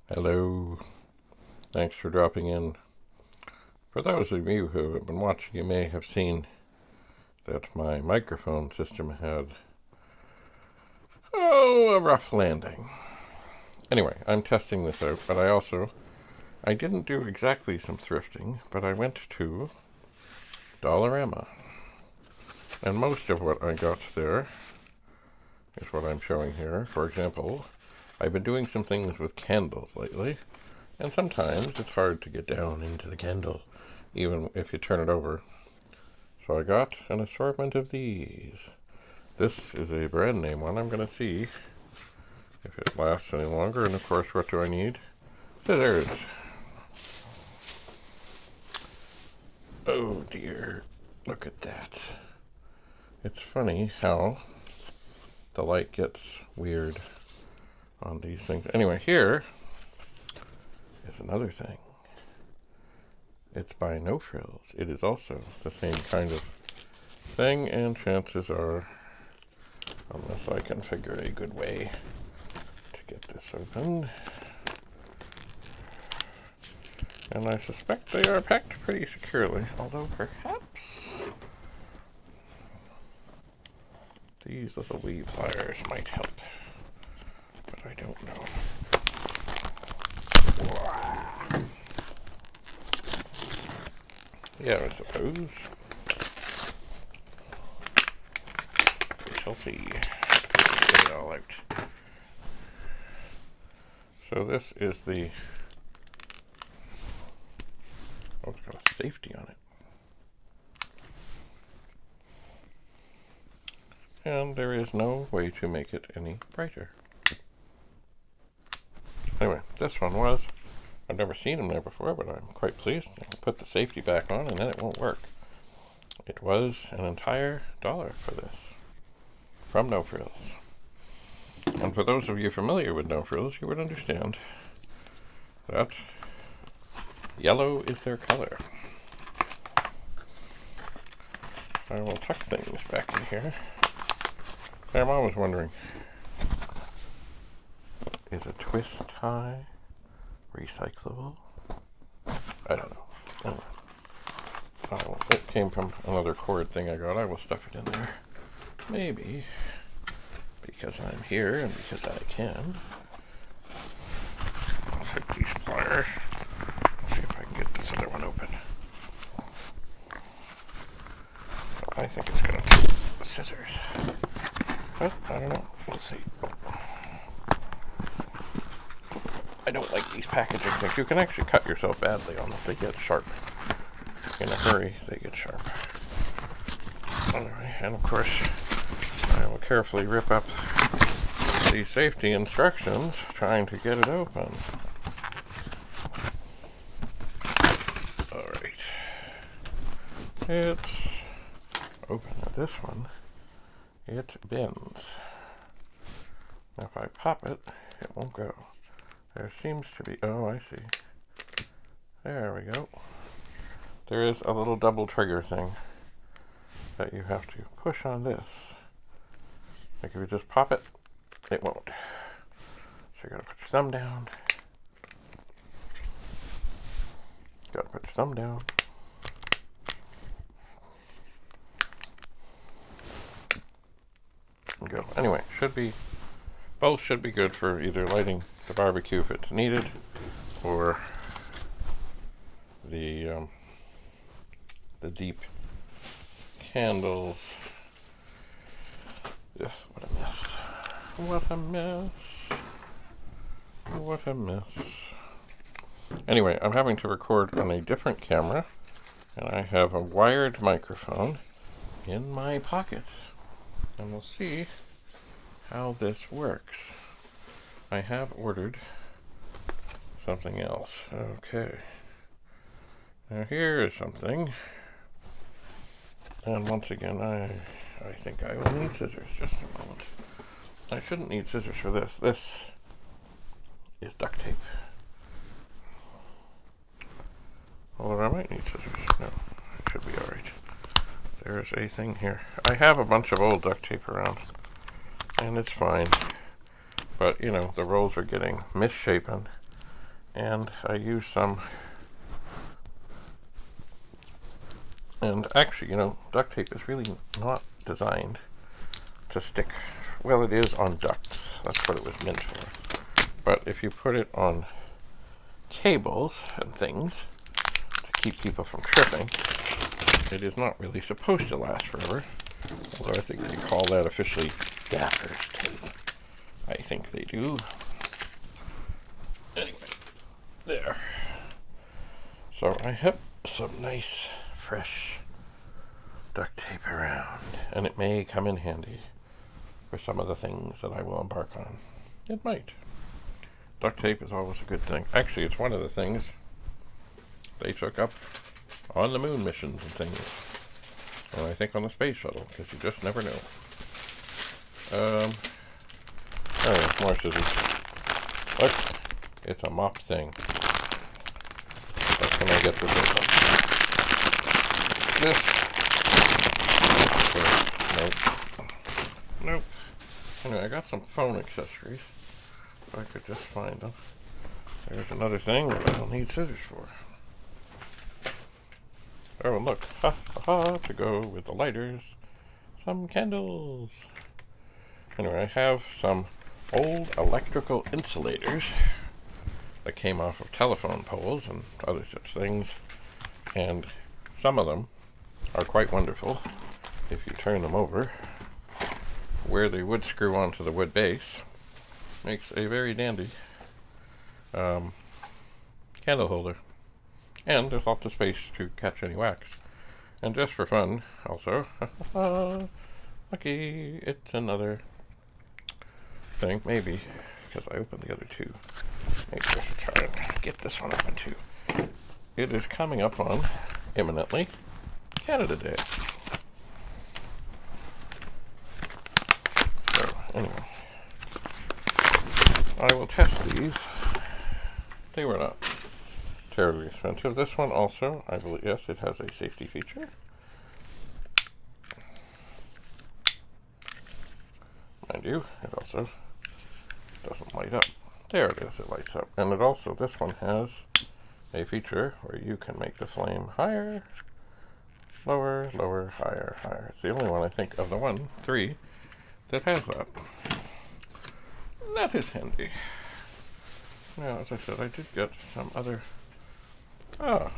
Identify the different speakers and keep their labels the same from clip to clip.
Speaker 1: Hello. Thanks for dropping in. For those of you who have been watching, you may have seen that my microphone system had, a rough landing. Anyway, I'm testing this out, but I didn't do exactly some thrifting, but I went to Dollarama. And most of what I got there is what I'm showing here. For example, I've been doing some things with candles lately, and sometimes it's hard to get down into the candle, even if you turn it over. So I got an assortment of these. This is a brand name one. I'm going to see if it lasts any longer. And of course, what do I need? Scissors. Oh dear, look at that. It's funny how the light gets weird on these things. Anyway, here is another thing. It's by No Frills. It is also the same kind of thing, and chances are, unless I can figure a good way to get this open, and I suspect they are packed pretty securely, although perhaps these little wee pliers might help, but I don't know. Yeah, I suppose. We shall see. Get it all out. So this is the... Oh, it's got a safety on it. And there is no way to make it any brighter. Anyway, this one was... I've never seen them there before, but I'm quite pleased. I put the safety back on and then it won't work. It was an entire $1 for this. From No Frills. And for those of you familiar with No Frills, you would understand that yellow is their color. I will tuck things back in here. I'm always wondering, is a twist tie recyclable? I don't know. Anyway, it came from another cord thing I got. I will stuff it in there. Maybe because I'm here and because I can. I'll take these pliers. See if I can get this other one open. I think it's going to take scissors. But I don't know. We'll see. I don't like these packaging things. You can actually cut yourself badly on them. They get sharp. In a hurry, they get sharp. Anyway, and of course, I will carefully rip up the safety instructions, trying to get it open. Alright. It's open. This one, it bends. Now if I pop it, it won't go. There seems to be, oh, I see. There we go. There is a little double trigger thing that you have to push on this. Like if you just pop it, it won't. So you gotta put your thumb down. Gotta put your thumb down. And go. Anyway, both should be good for either lighting the barbecue if it's needed, or the deep candles. Ugh, what a mess. What a mess. What a mess. Anyway, I'm having to record on a different camera, and I have a wired microphone in my pocket. And we'll see how this works. I have ordered something else. Okay. Now here is something. And once again, I think I will need scissors. Just a moment. I shouldn't need scissors for this. This is duct tape. Although I might need scissors. No, it should be alright. There's a thing here. I have a bunch of old duct tape around, and it's fine. But, you know, the rolls are getting misshapen, and I use some, and actually, duct tape is really not designed to stick. Well, it is on ducts. That's what it was meant for. But if you put it on cables and things to keep people from tripping, it is not really supposed to last forever. Although I think they call that officially gaffer's tape. I think they do. Anyway, there. So I have some nice, fresh duct tape around, and it may come in handy for some of the things that I will embark on. It might. Duct tape is always a good thing. Actually, it's one of the things they took up on the moon missions and things. And I think on the space shuttle, because you just never know. Oh, more scissors. Look, it's a mop thing. What can I get this open? This. Nope. Nope. Anyway, I got some phone accessories. If I could just find them. There's another thing that I don't need scissors for. Oh, and look. Ha ha ha, to go with the lighters. Some candles. Anyway, I have some old electrical insulators that came off of telephone poles and other such things. And some of them are quite wonderful if you turn them over. Where they would screw onto the wood base makes a very dandy candle holder. And there's lots of space to catch any wax. And just for fun, also, lucky, it's another thing, maybe, because I opened the other two. Maybe I should try and get this one open too. It is coming up on, imminently, Canada Day. So, anyway, I will test these. They were not terribly expensive. This one also, I believe, yes, it has a safety feature. Mind you, it also doesn't light up. There it is, it lights up. And it also, this one has a feature where you can make the flame higher, lower, lower, higher, higher. It's the only one, I think, of the three, that has that. That is handy. Now, as I said, I did get some other,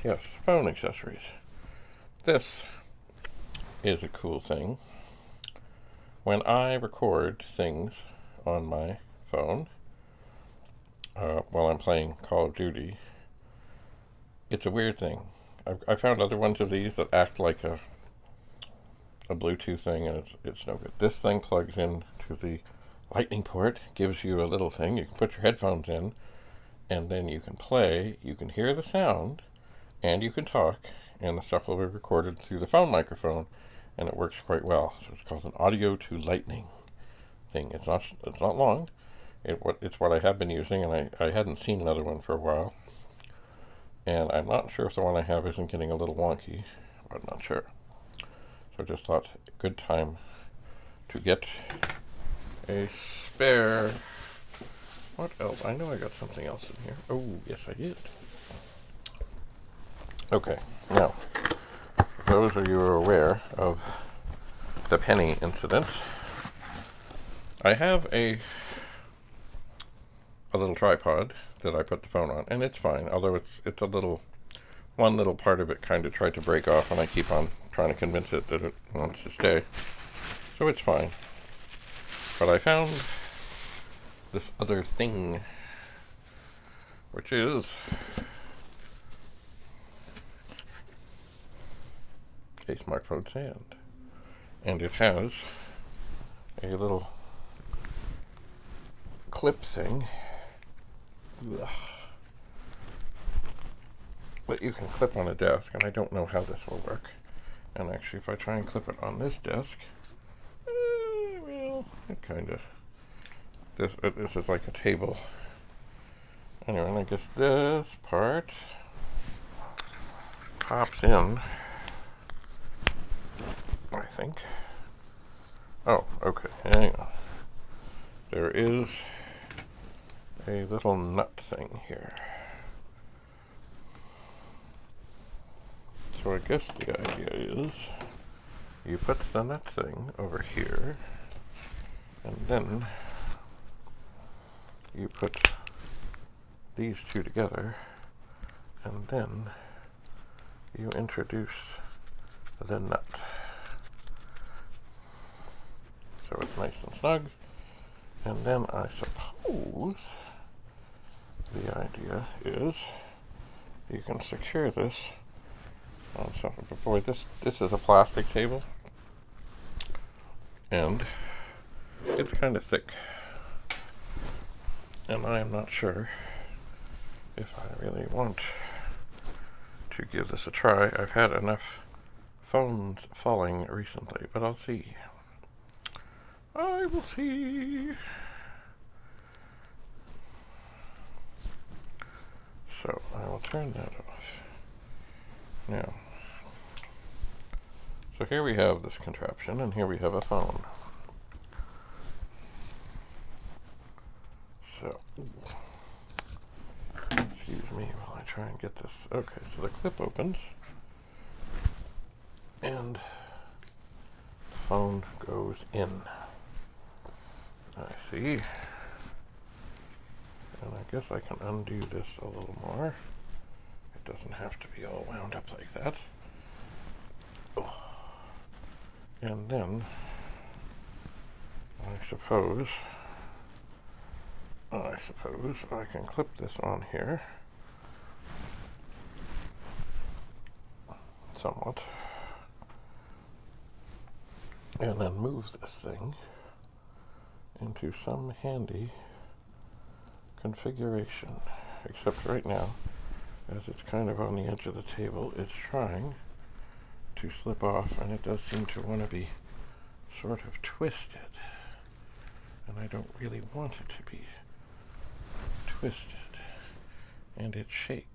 Speaker 1: yes, phone accessories. This is a cool thing. When I record things on my phone, while I'm playing Call of Duty, it's a weird thing. I found other ones of these that act like a Bluetooth thing, and it's no good. This thing plugs in to the lightning port, gives you a little thing. You can put your headphones in, and then you can play. You can hear the sound, and you can talk, and the stuff will be recorded through the phone microphone, and it works quite well. So it's called an audio to lightning thing. It's not long. It's what I have been using, and I hadn't seen another one for a while. And I'm not sure if the one I have isn't getting a little wonky. I'm not sure. So I just thought, good time to get a spare. What else? I know I got something else in here. Oh, yes I did. Okay, now, for those of you who are aware of the penny incident, I have a little tripod that I put the phone on, and it's fine, although it's one little part of it kind of tried to break off, and I keep on trying to convince it that it wants to stay. So it's fine. But I found this other thing, which is a smartphone stand. And it has a little clip thing. Ugh. That you can clip on a desk, and I don't know how this will work. And actually, if I try and clip it on this desk, well, it kind of, this is like a table. Anyway, and I guess this part pops in, I think. Oh, okay, hang on. There is a little nut thing here. So I guess the idea is you put the nut thing over here, and then you put these two together, and then you introduce the nut. So it's nice and snug. And then I suppose the idea is you can secure this on something. But boy, this is a plastic table, and it's kind of thick. And I am not sure if I really want to give this a try. I've had enough phones falling recently, but I'll see. I will see. So I will turn that off. Now, so here we have this contraption, and here we have a phone. So, excuse me while I try and get this. Okay, so the clip opens, and the phone goes in. I see. And I guess I can undo this a little more. It doesn't have to be all wound up like that. Oh. And then, I suppose I can clip this on here somewhat, and then move this thing into some handy configuration. Except right now, as it's kind of on the edge of the table, it's trying to slip off, and it does seem to want to be sort of twisted, and I don't really want it to be twisted, and it shakes.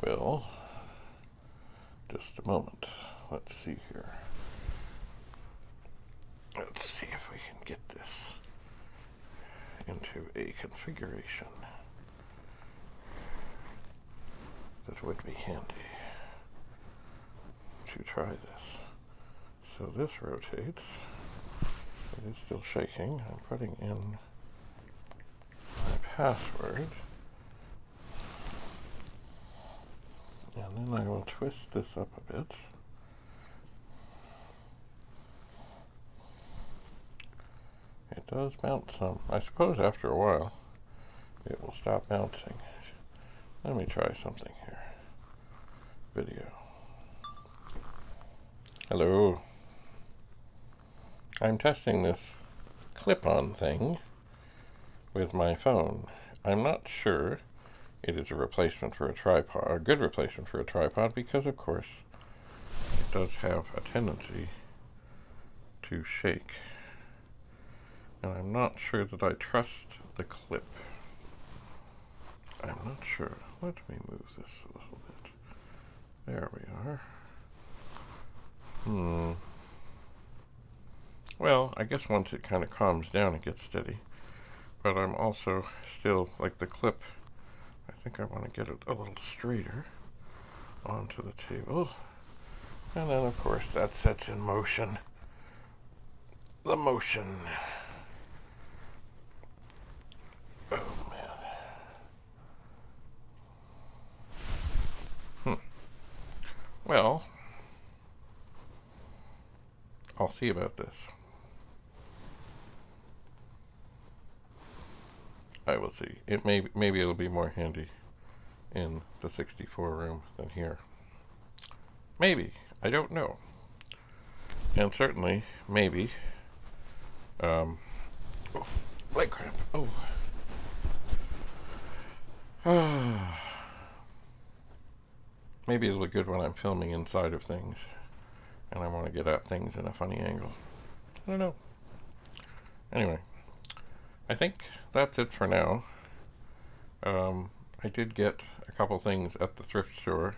Speaker 1: Well, just a moment. Let's see here. Let's see if we can get this into a configuration that would be handy to try this. So this rotates. It is still shaking. I'm putting in my password. And then I will twist this up a bit. It does bounce some. I suppose after a while it will stop bouncing. Let me try something here. Video. Hello. I'm testing this clip-on thing with my phone. I'm not sure it is a replacement for a tripod, a good replacement for a tripod, because of course it does have a tendency to shake. And I'm not sure that I trust the clip. I'm not sure. Let me move this a little bit. There we are. Well, I guess once it kind of calms down, it gets steady. But I'm also still, like the clip, I think I want to get it a little straighter onto the table. And then, of course, that sets in motion the motion. Oh, man. Well, I'll see about this. I will see. Maybe it'll be more handy in the 64 room than here. Maybe. I don't know. And certainly, maybe. Oh, leg cramp. Oh. Maybe it'll be good when I'm filming inside of things, and I want to get at things in a funny angle. I don't know. Anyway, I think that's it for now. I did get a couple things at the thrift store,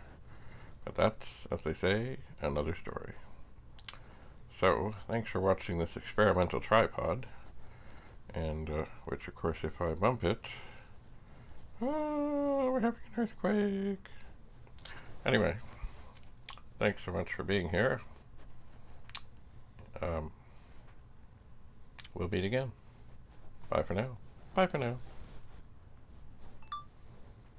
Speaker 1: but that's, as they say, another story. So, thanks for watching this experimental tripod, and which of course if I bump it, oh, we're having an earthquake. Anyway, thanks so much for being here. We'll meet again. Bye for now. Bye for now.